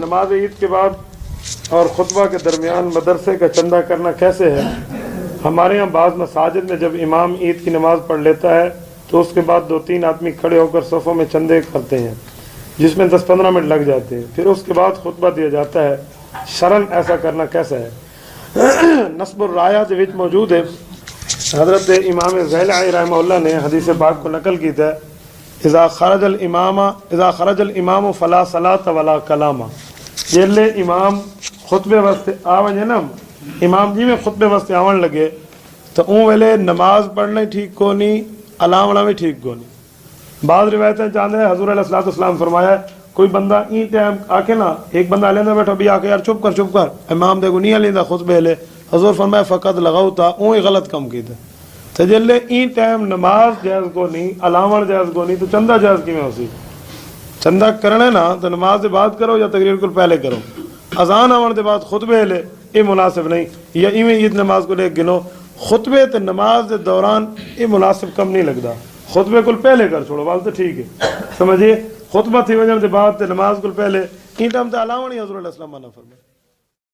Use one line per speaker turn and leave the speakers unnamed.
نماز عید کے بعد اور خطبہ کے درمیان مدرسے کا چندہ کرنا کیسے ہے؟ ہمارے یہاں بعض مساجد میں جب امام عید کی نماز پڑھ لیتا ہے تو اس کے بعد 2-3 آدمی کھڑے ہو کر صفوں میں چندے کرتے ہیں، جس میں 10-15 منٹ لگ جاتے ہیں، پھر اس کے بعد خطبہ دیا جاتا ہے۔ شرعاً ایسا کرنا کیسا ہے؟ نصب الرایہ وچ موجود ہے، حضرت امام زیلعی رحمہ اللہ نے حدیث پاک کو نقل کی ہے، اذا خرج الامام فلا صلاۃ ولا کلام۔ جیلے امام خطبے واسطے آویں نا، امام جی میں خطبے واسطے آون لگے تو اون ویلے نماز پڑھنا ٹھیک کو نہیں، علامنا بھی ٹھیک کو نہیں۔ بعض روایتیں چاندے حضور علیہ الصلوۃ والسلام فرمایا کوئی بندہ این ٹائم آکے نا، ایک بندہ لیندہ بیٹھا بھی آکے یار چپ کر امام دے کو نہیں لیندہ خطبے لے، حضور فرمایا فقط لغوتا، اون ہی غلط کم کیتا۔ تو جلے این ٹائم نماز جائز کو نہیں، علامن جائز کو نہیں، تو چندہ جائز کی میں ہو سی؟ چندہ کرنے نا تو نماز دے بعد کرو یا تقریر کو پہلے کرو، اذان آون دے بعد خطبے لے یہ مناسب نہیں، یا ایویں عید نماز کو لے گنو خطبے تے نماز دے دوران یہ مناسب کم نہیں لگتا۔ خطبے کو پہلے کر چھوڑو بات تو ٹھیک ہے، سمجھیے خطبہ تھی وجہ دے بعد تے نماز کو پہلے این ٹائم تے علاوہ نہیں حضور علیہ السلام نے فرمایا۔